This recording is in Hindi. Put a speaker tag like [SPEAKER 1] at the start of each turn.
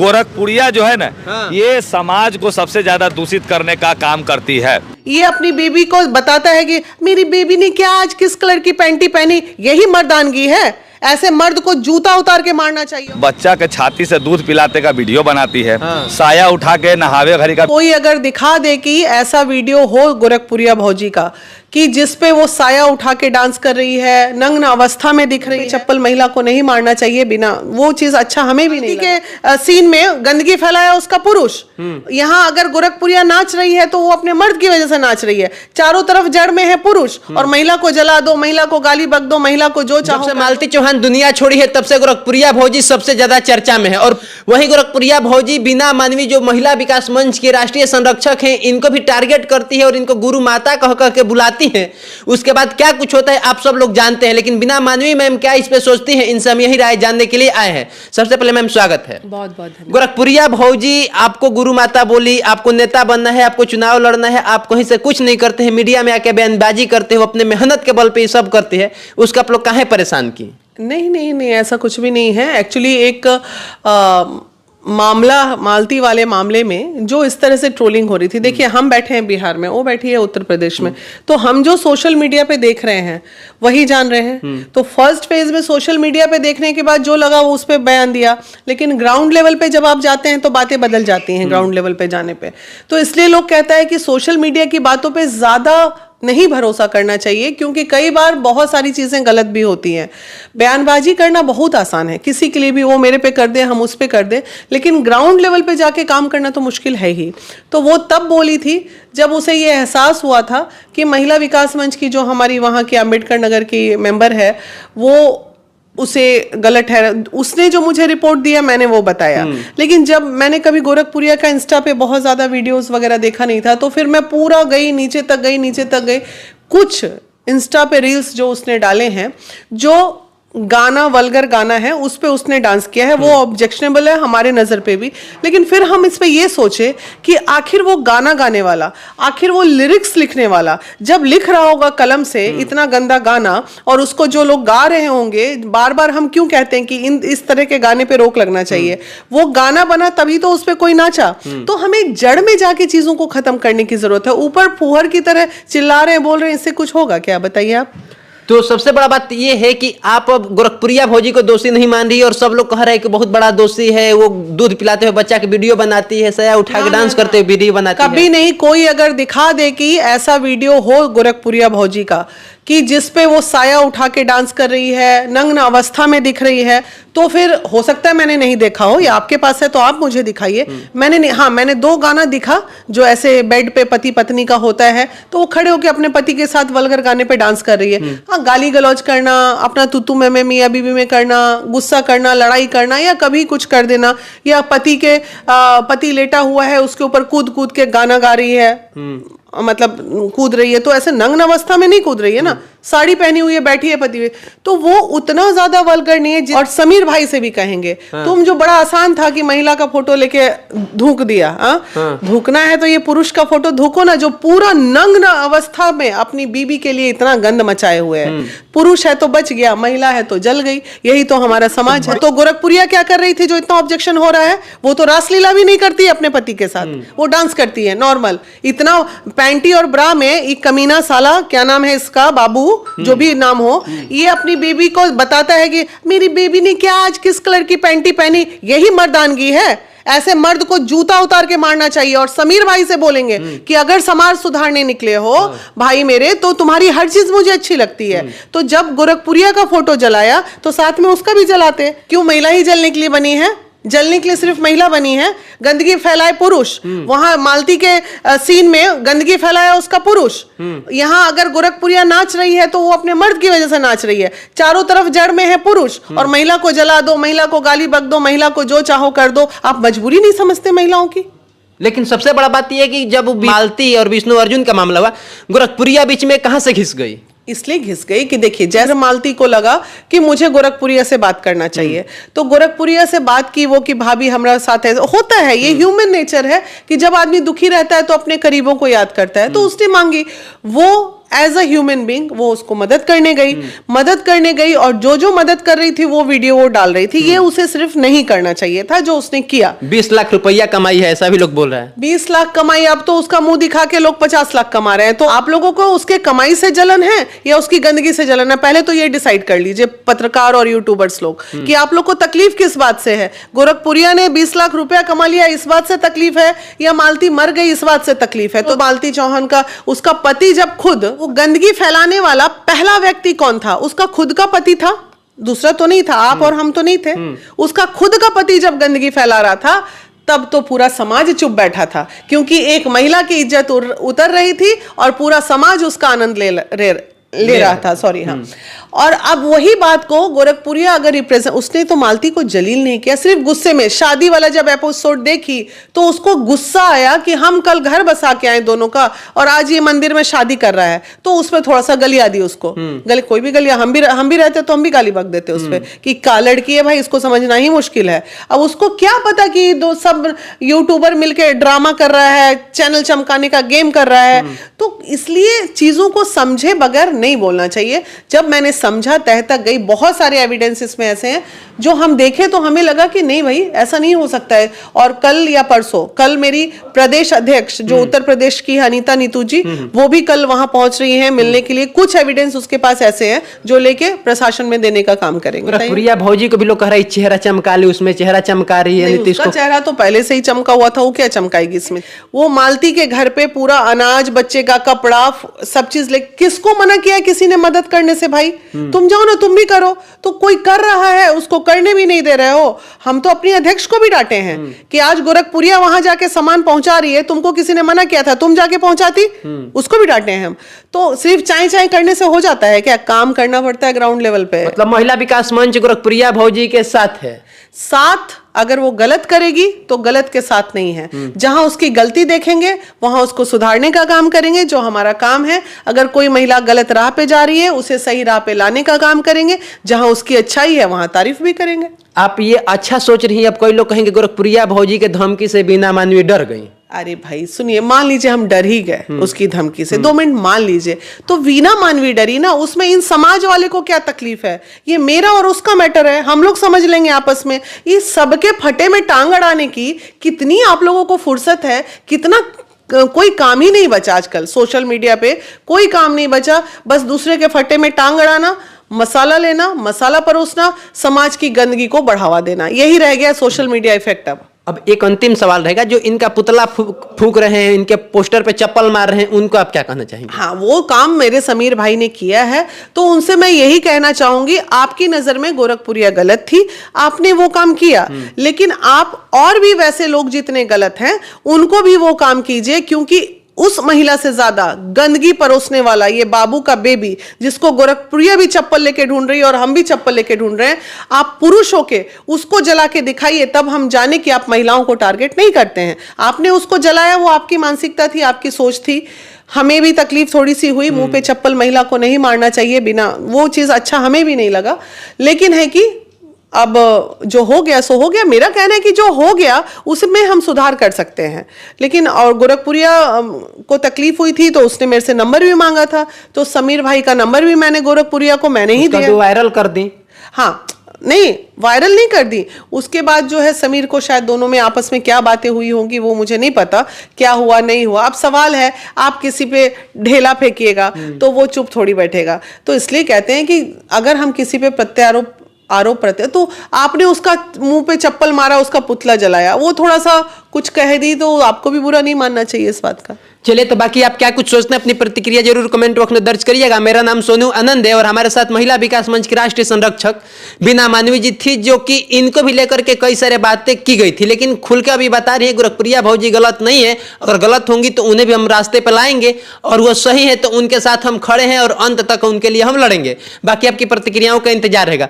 [SPEAKER 1] गोरखपुरिया जो है ना, ये समाज को सबसे ज्यादा दूषित करने का काम करती है।
[SPEAKER 2] ये अपनी बेबी को बताता है कि मेरी बेबी ने क्या आज किस कलर की पैंटी पहनी, यही मर्दानगी है। ऐसे मर्द को जूता उतार के मारना चाहिए।
[SPEAKER 1] बच्चा के छाती से दूध पिलाते का वीडियो बनाती है, साया उठा के नहावे घड़ी का।
[SPEAKER 2] कोई अगर दिखा दे कि ऐसा वीडियो हो गोरखपुरिया भौजी का कि जिसपे वो साया उठा के डांस कर रही है, नग्न अवस्था में दिख रही है, चप्पल महिला को नहीं मारना चाहिए बिना, वो चीज अच्छा हमें भी नहीं के सीन में गंदगी फैलाया उसका पुरुष। यहाँ अगर गोरखपुरिया नाच रही है तो वो अपने मर्द की वजह से नाच रही है। चारों तरफ जड़ में है पुरुष, और महिला को जला दो, महिला को गाली बक दो, महिला को जो चाहो।
[SPEAKER 3] जब से मालती चौहान दुनिया छोड़ी है तब से गोरखपुरिया भौजी सबसे ज्यादा चर्चा में है। और वही गोरखपुरिया भौजी बिना मानवी जो महिला विकास मंच के राष्ट्रीय संरक्षक हैं, इनको भी टारगेट करती है और इनको गुरु माता कह कह के बुलाती है। उसके बाद क्या कुछ होता है आप सब लोग जानते हैं, लेकिन बिना मानवी मैम क्या इस पे सोचती हैं, इनसे हम यही राय जानने के लिए आए हैं। सबसे पहले मैम स्वागत है।
[SPEAKER 2] बहुत बहुत धन्यवाद।
[SPEAKER 3] गोरखपुरिया भौजी आपको गुरु माता बोली, आपको नेता बनना है, आपको चुनाव लड़ना है, आप कहीं से कुछ नहीं करते हैं, मीडिया में आके बयानबाजी करते हो, अपने मेहनत के बल पे ये सब करते हैं, उसका आप लोग काहे परेशान की?
[SPEAKER 2] नहीं, ऐसा कुछ भी नहीं है। एक्चुअली एक मामला मालती वाले मामले में जो इस तरह से ट्रोलिंग हो रही थी, देखिए हम बैठे हैं बिहार में, वो बैठी है उत्तर प्रदेश में, तो हम जो सोशल मीडिया पे देख रहे हैं वही जान रहे हैं। तो फर्स्ट फेज में सोशल मीडिया पे देखने के बाद जो लगा वो उस पर बयान दिया, लेकिन ग्राउंड लेवल पे जब आप जाते हैं तो बातें बदल जाती हैं ग्राउंड लेवल पे जाने पे। तो इसलिए लोग कहता है कि सोशल मीडिया की बातों पे ज्यादा नहीं भरोसा करना चाहिए, क्योंकि कई बार बहुत सारी चीजें गलत भी होती हैं। बयानबाजी करना बहुत आसान है, किसी के लिए भी, वो मेरे पे कर दे, हम उस पे कर दे, लेकिन ग्राउंड लेवल पे जाके काम करना तो मुश्किल है ही। तो वो तब बोली थी जब उसे ये एहसास हुआ था कि महिला विकास मंच की जो हमारी वहाँ की अम्बेडकर नगर की मेंबर है, वो उसे गलत है। उसने जो मुझे रिपोर्ट दिया मैंने वो बताया, लेकिन जब मैंने कभी गोरखपुरिया का इंस्टा पे बहुत ज्यादा वीडियोस वगैरह देखा नहीं था, तो फिर मैं पूरा गई नीचे तक गई। कुछ इंस्टा पे रील्स जो उसने डाले हैं, जो गाना वल्गर गाना है, उस पे उसने डांस किया है, वो ऑब्जेक्शनेबल है हमारे नजर पे भी। लेकिन फिर हम इस पे ये सोचे कि आखिर वो गाना गाने वाला, आखिर वो लिरिक्स लिखने वाला जब लिख रहा होगा कलम से इतना गंदा गाना, और उसको जो लोग गा रहे होंगे, बार बार हम क्यों कहते हैं कि इस तरह के गाने पे रोक लगना चाहिए? वो गाना बना तभी तो उस पे कोई नाचा। तो हमें जड़ में जाके चीजों को खत्म करने की जरूरत है। ऊपर फुहर की तरह चिल्ला रहे हैं, बोल रहे हैं, इससे कुछ होगा क्या? बताइए आप।
[SPEAKER 3] तो सबसे बड़ा बात ये है कि आप अब गोरखपुरिया भौजी को दोषी नहीं मान रही, और सब लोग कह रहे हैं कि बहुत बड़ा दोषी है, वो दूध पिलाते हुए बच्चा की वीडियो बनाती है, साया उठा के डांस करते हुए वीडियो बनाती है।
[SPEAKER 2] कभी नहीं। कोई अगर दिखा दे कि ऐसा वीडियो हो गोरखपुरिया भौजी का कि जिसपे वो साया उठा के डांस कर रही है, नग्न अवस्था में दिख रही है, तो फिर हो सकता है मैंने नहीं देखा हो, या आपके पास है तो आप मुझे दिखाइए। मैंने नहीं, हाँ मैंने 2 गाना दिखा जो ऐसे बेड पे पति पत्नी का होता है, तो वो खड़े होकर अपने पति के साथ वल्गर गाने पे डांस कर रही है। हाँ, गाली गलौज करना, अपना तुतू में मियाँ बीवी में करना, गुस्सा करना, लड़ाई करना, या कभी कुछ कर देना, या पति लेटा हुआ है उसके ऊपर कूद कूद के गाना गा रही है, मतलब कूद रही है, तो ऐसे नग्न अवस्था में नहीं कूद रही है ना, साड़ी पहनी हुई है, बैठी है पति हुए, तो वो उतना ज्यादा वल्गर नहीं है। और समीर भाई से भी कहेंगे, तुम जो बड़ा आसान था कि महिला का फोटो लेके धूक दिया, धूकना है तो ये पुरुष का फोटो धूको ना, जो पूरा नग्न अवस्था में अपनी बीबी के लिए इतना गंद मचाए हुए है। पुरुष है तो बच गया, महिला है तो जल गई। यही तो हमारा समाज है। तो गोरखपुरिया क्या कर रही थी जो इतना ऑब्जेक्शन हो रहा है? वो तो रासलीला भी नहीं करती है अपने पति के साथ, वो डांस करती है नॉर्मल। इतना पैंटी और ब्रा में एक कमीना साला, क्या नाम है इसका, बाबू जो भी नाम हो, ये अपनी बेबी को बताता है कि मेरी बेबी ने क्या आज किस कलर की पैंटी पहनी, यही मर्दानगी है। ऐसे मर्द को जूता उतार के मारना चाहिए। और समीर भाई से बोलेंगे कि अगर समाज सुधारने निकले हो भाई मेरे, तो तुम्हारी हर चीज मुझे अच्छी लगती है। तो जब गोरखपुरिया का फोटो जलाया तो साथ में उसका भी जलाते। क्यों महिला ही जलने के लिए बनी है? जलने के लिए सिर्फ महिला बनी है? गंदगी फैलाए पुरुष, वहां मालती के सीन में गंदगी फैलाया उसका पुरुष। यहाँ अगर गोरखपुरिया नाच रही है तो वो अपने मर्द की वजह से नाच रही है। चारों तरफ जड़ में है पुरुष, और महिला को जला दो, महिला को गाली बक दो, महिला को जो चाहो कर दो। आप मजबूरी नहीं समझते महिलाओं की?
[SPEAKER 3] लेकिन सबसे बड़ा बात यह है कि जब मालती और विष्णु अर्जुन का मामला हुआ, गोरखपुरिया बीच में कहां से घिस गई?
[SPEAKER 2] इसलिए घिस गई कि देखिए, जैसे मालती को लगा कि मुझे गोरखपुरिया से बात करना चाहिए, तो गोरखपुरिया से बात की वो कि भाभी हमारा साथ है। होता है, ये ह्यूमन नेचर है कि जब आदमी दुखी रहता है तो अपने करीबों को याद करता है, तो उसने मांगी। वो एज अ ह्यूमन बीइंग वो उसको मदद करने गई और जो मदद कर रही थी वो वीडियो वो डाल रही थी। ये उसे सिर्फ नहीं करना चाहिए था जो उसने किया।
[SPEAKER 3] 20 लाख रुपया कमाई है, ऐसा भी लोग बोल रहे हैं।
[SPEAKER 2] 20 लाख कमाई, अब तो उसका मुंह दिखा के लोग 50 लाख कमा रहे हैं। तो आप लोगों को उसके कमाई से जलन है या उसकी गंदगी से जलन है? पहले तो ये डिसाइड कर लीजिए पत्रकार और यूट्यूबर्स लोग कि आप लोग को तकलीफ किस बात से है। गोरखपुरिया ने 20 लाख रुपया कमा लिया इस बात से तकलीफ है या मालती मर गई इस बात से तकलीफ है? तो मालती चौहान का उसका पति जब खुद वो गंदगी फैलाने वाला पहला व्यक्ति कौन था? उसका खुद का पति था, दूसरा तो नहीं था। आप और हम तो नहीं थे। उसका खुद का पति जब गंदगी फैला रहा था तब तो पूरा समाज चुप बैठा था, क्योंकि एक महिला की इज्जत उतर रही थी और पूरा समाज उसका आनंद ले रहा था। सॉरी, हाँ। और अब वही बात को गोरखपुरिया अगर रिप्रेजेंट, उसने तो मालती को जलील नहीं किया, सिर्फ गुस्से में। शादी वाला जब एपिसोड देखी तो उसको गुस्सा आया कि हम कल घर बसा के आए दोनों का और आज ये मंदिर में शादी कर रहा है, तो उसमें थोड़ा सा गलिया दी उसको। गली कोई भी गलिया, हम भी रहते तो हम भी गाली बक देते उस पर कि का लड़की है भाई, इसको समझना ही मुश्किल है। अब उसको क्या पता कि दो सब यूट्यूबर मिलके ड्रामा कर रहा है, चैनल चमकाने का गेम कर रहा है। तो इसलिए चीजों को समझे बगैर नहीं बोलना चाहिए। जब मैंने समझा, तह तक गई, बहुत सारे एविडेंसेस में ऐसे हैं जो हम देखे तो हमें लगा कि नहीं भाई ऐसा नहीं हो सकता है। और कल या परसों, कल मेरी प्रदेश अध्यक्ष जो उत्तर प्रदेश की अनीता नीतू जी, वो भी कल वहां पहुंच रही हैं मिलने के लिए। कुछ एविडेंस उसके पास ऐसे हैं जो लेके प्रशासन में देने का काम करेंगे।
[SPEAKER 3] गोरखपुरिया भौजी को भी लोग कह रहे हैं चेहरा चमका ली, उसमें चेहरा चमका रही है नीतीश को।
[SPEAKER 2] चेहरा तो पहले से ही चमका हुआ था, वो क्या चमकाएगी इसमें? वो मालती के घर पे पूरा अनाज, बच्चे का कपड़ा, सब चीज ले, किसको मना किया किसी ने मदद करने से? भाई तुम जाओ ना, तुम भी करो। तो कोई कर रहा है उसको करने भी नहीं दे रहे हो। हम तो अपनी अध्यक्ष को भी डांटे हैं कि आज गोरखपुरिया वहां जाके सामान पहुंचा रही है, तुमको किसी ने मना किया था, तुम जाके पहुंचाती। उसको भी डांटे हैं हम। तो सिर्फ चाय करने से हो जाता है क्या? काम करना पड़ता है ग्राउंड लेवल पे।
[SPEAKER 3] मतलब महिला विकास मंच गोरखपुरिया भौजी के साथ है।
[SPEAKER 2] साथ अगर वो गलत करेगी तो गलत के साथ नहीं है। जहां उसकी गलती देखेंगे वहां उसको सुधारने का काम करेंगे, जो हमारा काम है। अगर कोई महिला गलत राह पे जा रही है उसे सही राह पे लाने का काम करेंगे। जहां उसकी अच्छाई है वहां तारीफ भी करेंगे।
[SPEAKER 3] आप ये अच्छा सोच रही हैं। अब कोई लोग कहेंगे गोरखपुरिया भौजी के धमकी से बीना मानवी डर गई।
[SPEAKER 2] अरे भाई सुनिए, मान लीजिए हम डर ही गए उसकी धमकी से, 2 मिनट मान लीजिए, तो वीना मानवी डरी ना, उसमें इन समाज वाले को क्या तकलीफ है? ये मेरा और उसका मैटर है, हम लोग समझ लेंगे आपस में। इस सबके फटे में टांग अड़ाने की कितनी आप लोगों को फुर्सत है? कितना कोई काम ही नहीं बचा आजकल सोशल मीडिया पे, कोई काम नहीं बचा। बस दूसरे के फटे में टांग अड़ाना, मसाला लेना, मसाला परोसना, समाज की गंदगी को बढ़ावा देना, यही रह गया सोशल मीडिया इफेक्ट।
[SPEAKER 3] अब एक अंतिम सवाल रहेगा, जो इनका पुतला फूंक रहे हैं, इनके पोस्टर पे चप्पल मार रहे हैं, उनको आप क्या कहना चाहेंगे?
[SPEAKER 2] हाँ, वो काम मेरे समीर भाई ने किया है, तो उनसे मैं यही कहना चाहूंगी, आपकी नजर में गोरखपुरिया गलत थी, आपने वो काम किया, लेकिन आप और भी वैसे लोग जितने गलत हैं उनको भी वो काम कीजिए, क्योंकि उस महिला से ज्यादा गंदगी परोसने वाला ये बाबू का बेबी, जिसको गोरखपुरिया भी चप्पल लेके ढूंढ रही है और हम भी चप्पल लेके ढूंढ रहे हैं, आप पुरुष होके उसको जला के दिखाइए, तब हम जाने कि आप महिलाओं को टारगेट नहीं करते हैं। आपने उसको जलाया, वो आपकी मानसिकता थी, आपकी सोच थी। हमें भी तकलीफ थोड़ी सी हुई, मुंह पे चप्पल महिला को नहीं मारना चाहिए बिना, वो चीज अच्छा हमें भी नहीं लगा, लेकिन है कि अब जो हो गया सो हो गया। मेरा कहना है कि जो हो गया उसमें हम सुधार कर सकते हैं। लेकिन और गोरखपुरिया को तकलीफ हुई थी तो उसने मेरे से नंबर भी मांगा था, तो समीर भाई का नंबर भी मैंने गोरखपुरिया को मैंने ही दिया।
[SPEAKER 3] वायरल कर दी?
[SPEAKER 2] हाँ, नहीं वायरल नहीं कर दी। उसके बाद जो है समीर को शायद दोनों में आपस में क्या बातें हुई होंगी वो मुझे नहीं पता, क्या हुआ नहीं हुआ। अब सवाल है, आप किसी पे ढेला फेंकिएगा तो वो चुप थोड़ी बैठेगा। तो इसलिए कहते हैं कि अगर हम किसी पे आरोप प्रत्यारोप, तो आपने उसका मुंह पे चप्पल मारा, उसका पुतला जलाया, वो थोड़ा सा कुछ कह दी, तो आपको भी बुरा नहीं मानना चाहिए इस बात का।
[SPEAKER 3] चलिए, तो बाकी आप क्या कुछ सोचते हैं, अपनी प्रतिक्रिया जरूर कमेंट बॉक्स में दर्ज करिएगा। मेरा नाम सोनू आनंद है और हमारे साथ महिला विकास मंच की राष्ट्रीय संरक्षक बीना मानवी जी थी, जो कि इनको भी लेकर के कई सारे बातें की गई थी, लेकिन खुल के अभी बता रही है गोरखपुरिया भौजी गलत नहीं है। अगर गलत होंगी तो उन्हें भी हम रास्ते पर लाएंगे, और वो सही है तो उनके साथ हम खड़े हैं और अंत तक उनके लिए हम लड़ेंगे। बाकी आपकी प्रतिक्रियाओं का इंतजार रहेगा।